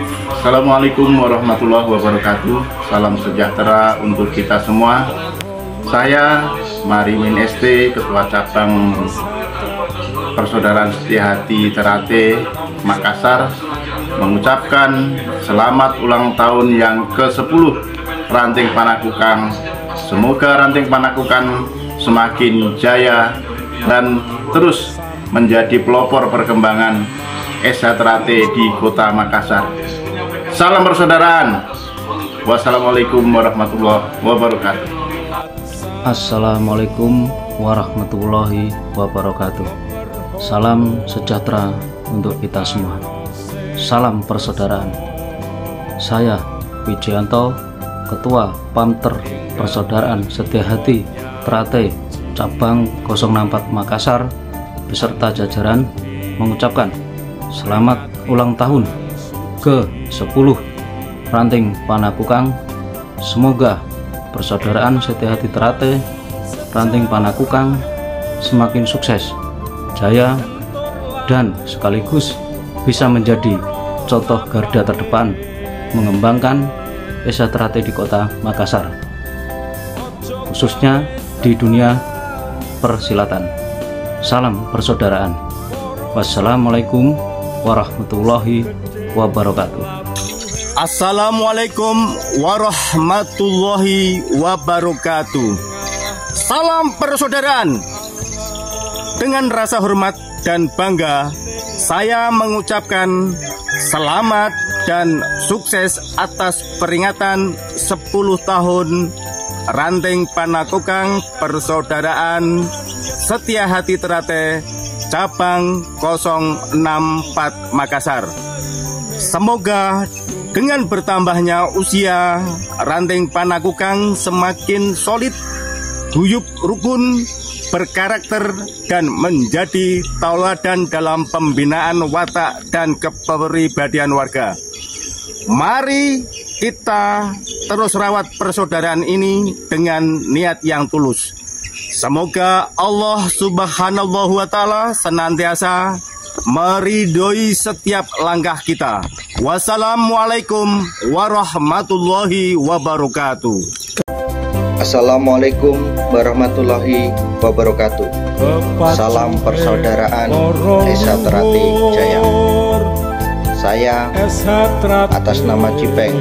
Assalamualaikum warahmatullahi wabarakatuh. Salam sejahtera untuk kita semua. Saya Marimin ST, Ketua Cabang Persaudaraan Setia Hati Ternate Makassar, mengucapkan selamat ulang tahun yang ke-10 Ranting Panakukang. Semoga Ranting Panakukang semakin jaya dan terus menjadi pelopor perkembangan SH Ternate di Kota Makassar. Salam persaudaraan. Wassalamualaikum warahmatullahi wabarakatuh. Assalamualaikum warahmatullahi wabarakatuh. Salam sejahtera untuk kita semua. Salam persaudaraan. Saya Wijayanto, Ketua Pamter Persaudaraan Setia Hati Ternate Cabang 064 Makassar beserta jajaran mengucapkan selamat ulang tahun ke-10 Ranting Panakukang. Semoga Persaudaraan Setia Hati Ternate Ranting Panakukang semakin sukses, jaya, dan sekaligus bisa menjadi contoh garda terdepan mengembangkan SH Ternate di Kota Makassar, khususnya di dunia persilatan. Salam persaudaraan. Wassalamualaikum warahmatullahi wabarakatuh. Assalamualaikum warahmatullahi wabarakatuh. Salam persaudaraan. Dengan rasa hormat dan bangga, saya mengucapkan selamat dan sukses atas peringatan 10 tahun Ranting Panakukang Persaudaraan Setia Hati Ternate Cabang 064 Makassar. Semoga dengan bertambahnya usia, Ranting Panakukang semakin solid, guyup rukun, berkarakter, dan menjadi tauladan dalam pembinaan watak dan kepribadian warga. Mari kita terus rawat persaudaraan ini dengan niat yang tulus. Semoga Allah Subhanahu wa Ta'ala senantiasa meridhoi setiap langkah kita. Wassalamualaikum warahmatullahi wabarakatuh. Assalamualaikum warahmatullahi wabarakatuh. Salam persaudaraan SH Ternate Jaya. Saya atas nama Cipeng,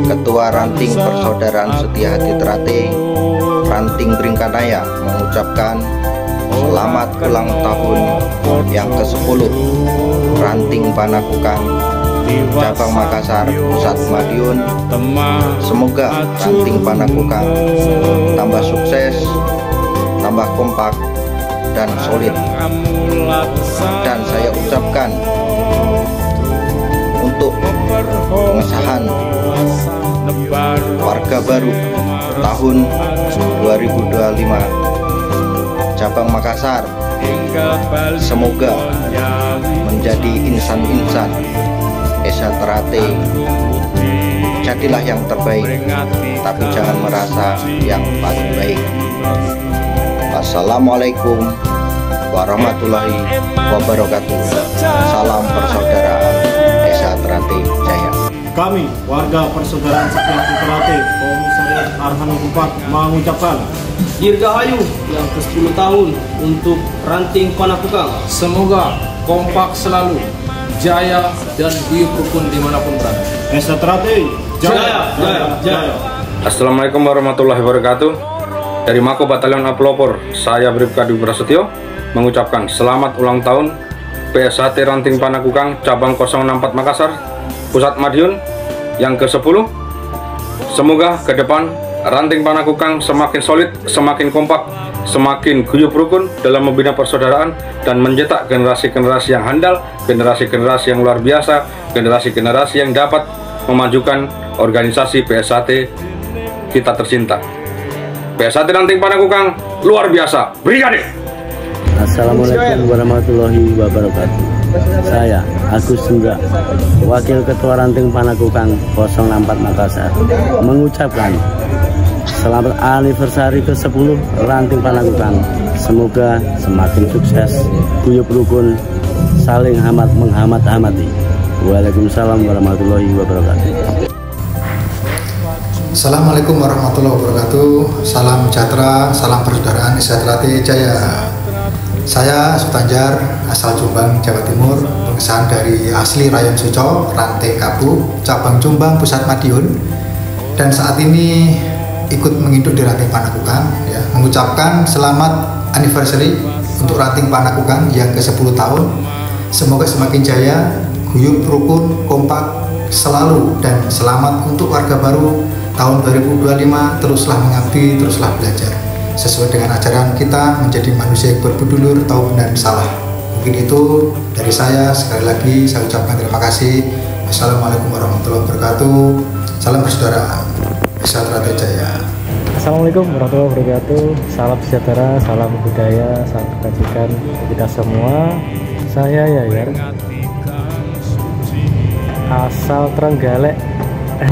Ketua Ranting Persaudaraan Setia Hati Ternate Ranting Bringkanaya, mengucapkan selamat ulang tahun yang ke-10 Ranting Panakukang Cabang Makassar Pusat Madiun. Semoga Ranting Panakukang tambah sukses, tambah kompak, dan solid. Dan saya ucapkan untuk pengesahan warga baru tahun 2025 Cabang Makassar, semoga menjadi insan-insan SH Ternate. Jadilah yang terbaik, tapi jangan merasa yang paling baik. Assalamualaikum warahmatullahi wabarakatuh. Salam persaudaraan SH Ternate Jaya. Kami warga Persaudaraan Setia Hati Ternate Komisariat Arhanu 4 mengucapkan dirgahayu yang ke-10 tahun untuk Ranting Panakukang. Semoga kompak selalu, jaya, dan guyup rukun dimanapun berada. SH Ternate Jaya, jaya, jaya. Assalamualaikum warahmatullahi wabarakatuh. Dari Mako Batalion Pelopor, saya Bribka Dwi Prasetyo mengucapkan selamat ulang tahun PSHT Ranting Panakukang Cabang 064 Makassar Pusat Madiun yang ke-10. Semoga ke depan Ranting Panakukang semakin solid, semakin kompak, semakin guyup rukun dalam membina persaudaraan dan mencetak generasi-generasi yang handal, generasi-generasi yang luar biasa, generasi-generasi yang dapat memajukan organisasi PSHT kita tercinta. PSHT Ranting Panakukang luar biasa. Brigade. Assalamualaikum warahmatullahi wabarakatuh. Saya Agus Sundra, Wakil Ketua Ranting Panakukang 064 Makassar, mengucapkan selamat anniversary ke-10 Ranting Panakukang. Semoga semakin sukses, guyup rukun, saling menghamati. Waalaikumsalam warahmatullahi wabarakatuh. Assalamualaikum warahmatullahi wabarakatuh. Salam sejahtera, salam persaudaraan Esatrate Jaya. Saya Sutanjar, asal Jombang, Jawa Timur, pengesahan dari asli Rayon Suco, Ranting Kabu, cabang Jombang, Pusat Madiun, dan saat ini ikut menginduk di Ranting Panakukang, ya, mengucapkan selamat anniversary untuk Ranting Panakukang yang ke-10 tahun. Semoga semakin jaya, guyup, rukun, kompak selalu, dan selamat untuk warga baru tahun 2025. Teruslah mengabdi, teruslah belajar sesuai dengan ajaran kita, menjadi manusia yang berbudulur, tahu benar salah. Mungkin itu dari saya. Sekali lagi saya ucapkan terima kasih. Assalamualaikum warahmatullahi wabarakatuh. Salam persaudaraan Esatrate Jaya. Assalamualaikum warahmatullahi wabarakatuh. Salam sejahtera, salam budaya, salam kebajikan untuk kita semua. Saya Yayar, asal Trenggalek.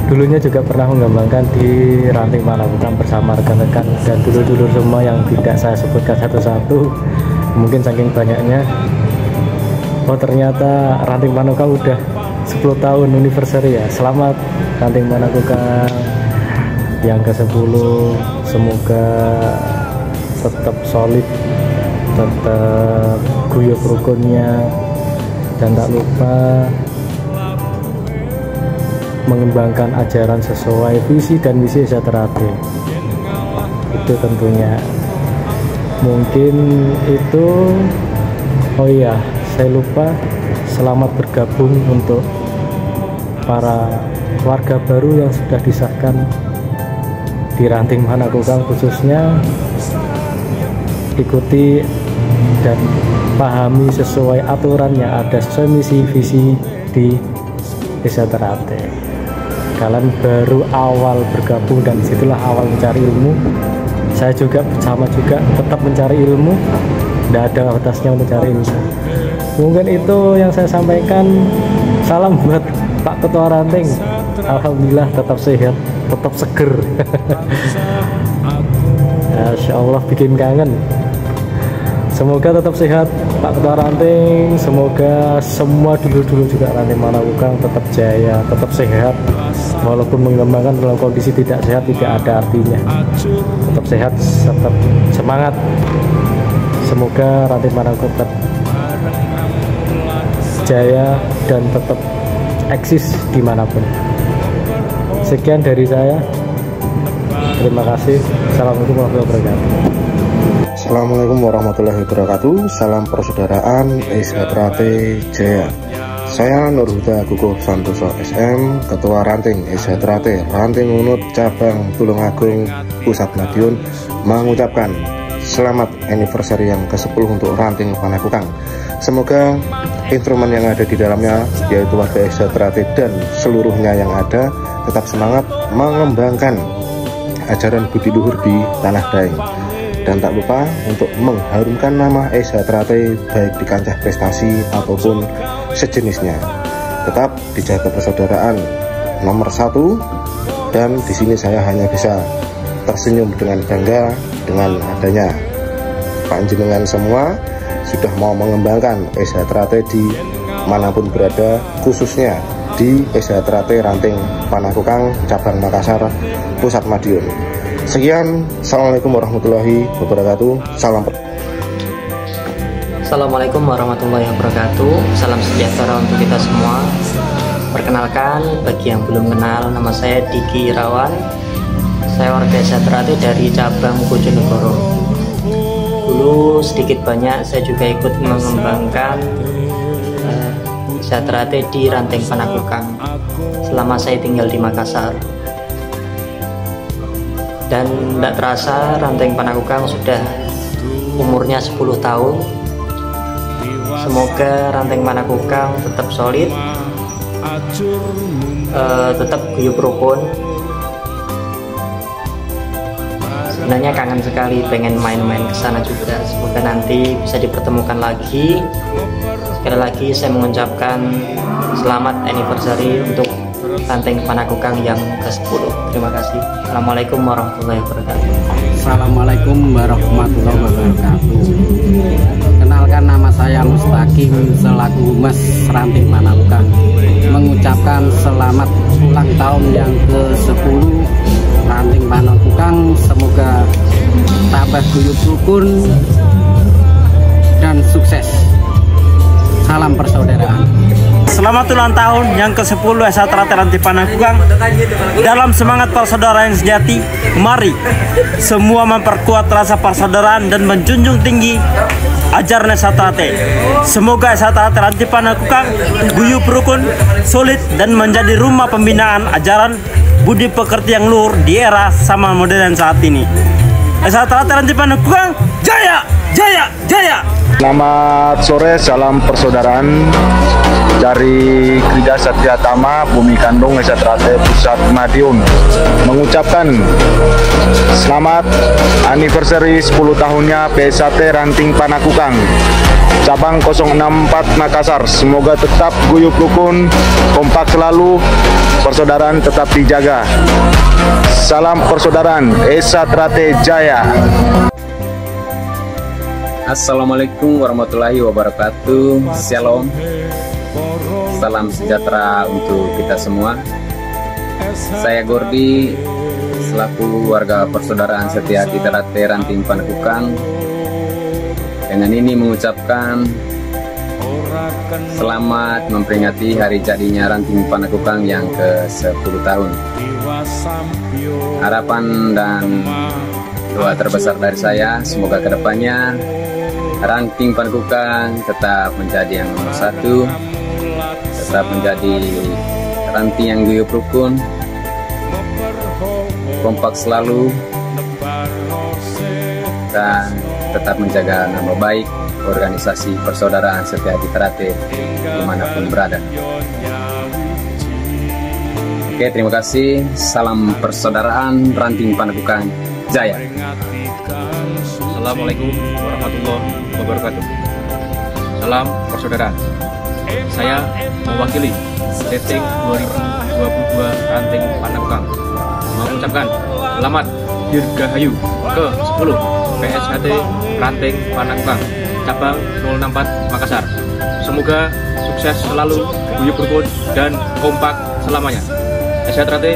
Dulunya juga pernah mengembangkan di Ranting Panakukang bersama rekan-rekan dan dulur-dulur semua yang tidak saya sebutkan satu-satu, mungkin saking banyaknya. Oh, ternyata Ranting Panakukang udah 10 tahun anniversary ya. Selamat Ranting Panakukang yang ke-10. Semoga tetap solid, tetap guyup rukunnya, dan tak lupa mengembangkan ajaran sesuai visi dan misi Esatrate. Itu tentunya. Mungkin itu. Oh iya, saya lupa, selamat bergabung untuk para warga baru yang sudah disahkan di Ranting Panakukang, khususnya ikuti dan pahami sesuai aturan yang ada, sesuai misi visi di Esatrate. Kalian baru awal bergabung dan disitulah awal mencari ilmu. Saya juga bersama juga tetap mencari ilmu, tidak ada batasnya untuk mencari ilmu. Mungkin itu yang saya sampaikan. Salam buat Pak Ketua Ranting. Alhamdulillah tetap sehat, tetap seger. Masya Allah, bikin kangen. Semoga tetap sehat Pak Ketua Ranting. Semoga semua dulur-dulur juga Ranting Panakukang tetap jaya, tetap sehat. Walaupun mengembangkan dalam kondisi tidak sehat tidak ada artinya. Tetap sehat, tetap semangat. Semoga Ranting Panakukang tetap jaya dan tetap eksis dimanapun. Sekian dari saya. Terima kasih. Assalamualaikum warahmatullahi wabarakatuh. Assalamualaikum warahmatullahi wabarakatuh. Salam persaudaraan Esatrate Jaya. Saya Nurhuda Guguh Santoso SM, Ketua Ranting Esatrate Ranting Unut Cabang Tulungagung Pusat Madiun, mengucapkan selamat anniversary yang ke-10 untuk Ranting Panakukang. Semoga instrumen yang ada di dalamnya, yaitu warga Esatrate dan seluruhnya yang ada, tetap semangat mengembangkan ajaran budi luhur di tanah Daeng. Dan tak lupa untuk mengharumkan nama Esatrate baik di kancah prestasi ataupun sejenisnya. Tetap dijaga persaudaraan nomor 1, dan di sini saya hanya bisa tersenyum dengan bangga dengan adanya panjenengan semua sudah mau mengembangkan Esatrate di manapun berada, khususnya di Esatrate Ranting Panakukang cabang Makassar Pusat Madiun. Sekian, Assalamualaikum warahmatullahi wabarakatuh. Assalamualaikum warahmatullahi wabarakatuh. Salam sejahtera untuk kita semua. Perkenalkan, bagi yang belum kenal, nama saya Diki Irawan. Saya warga Esatrate dari cabang Bojonegoro. Dulu sedikit banyak saya juga ikut mengembangkan Esatrate di Ranting Panakukang selama saya tinggal di Makassar. Dan tidak terasa Ranting Panakukang sudah umurnya 10 tahun. Semoga Ranting Panakukang tetap solid, tetap guyup rukun. Sebenarnya kangen sekali, pengen main-main ke sana juga. Semoga nanti bisa dipertemukan lagi. Sekali lagi saya mengucapkan selamat anniversary untuk Ranting Panakukang yang ke-10. Terima kasih. Assalamualaikum warahmatullahi wabarakatuh. Assalamualaikum warahmatullahi wabarakatuh. Kenalkan, nama saya Mustaqim selaku Humas Ranting Panakukang. mengucapkan selamat ulang tahun yang ke-10 Ranting Panakukang. Semoga tambah guyub rukun dan sukses. Salam persaudaraan. Selamat ulang tahun yang ke-10 SA Teratai Ranting Panakukang. Dalam semangat persaudaraan yang sejati, mari semua memperkuat rasa persaudaraan dan menjunjung tinggi ajaran SA Teratai. Semoga SA Teratai Ranting Panakukang guyub rukun, solid, dan menjadi rumah pembinaan ajaran budi pekerti yang luhur di era zaman modern saat ini. SA Teratai Ranting Panakukang, jaya, jaya, jaya. Selamat sore, salam persaudaraan dari Krida Satya Tama, Bumi Kandung, SA Teratai Pusat Madiun. Mengucapkan selamat anniversary 10 tahunnya PSAT Ranting Panakukang cabang 064 Makassar. Semoga tetap guyub rukun, kompak selalu, persaudaraan tetap dijaga. Salam persaudaraan, SA Teratai Jaya. Assalamualaikum warahmatullahi wabarakatuh. Shalom. Salam sejahtera untuk kita semua. Saya Gordi selaku warga persaudaraan setia hati Teratai Ranting Panakukang. Dengan ini mengucapkan selamat memperingati hari jadinya Ranting Panakukang yang ke-10 tahun. Harapan dan doa terbesar dari saya, semoga kedepannya Ranting Panakukang tetap menjadi yang nomor 1, tetap menjadi ranting yang guyub rukun, kompak selalu, dan tetap menjaga nama baik organisasi persaudaraan setia hati Teratai dimanapun berada. Oke, terima kasih. Salam persaudaraan Ranting Panakukang Jaya. Assalamualaikum warahmatullahi wabarakatuh. Salam persaudaraan. Saya mewakili Setting 2022 Ranting Panakukang mengucapkan selamat dirgahayu ke-10 PSAT Ranting Panakukang cabang 064 Makassar. Semoga sukses selalu, guyub rukun, dan kompak selamanya. SA Teratai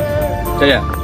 Jaya.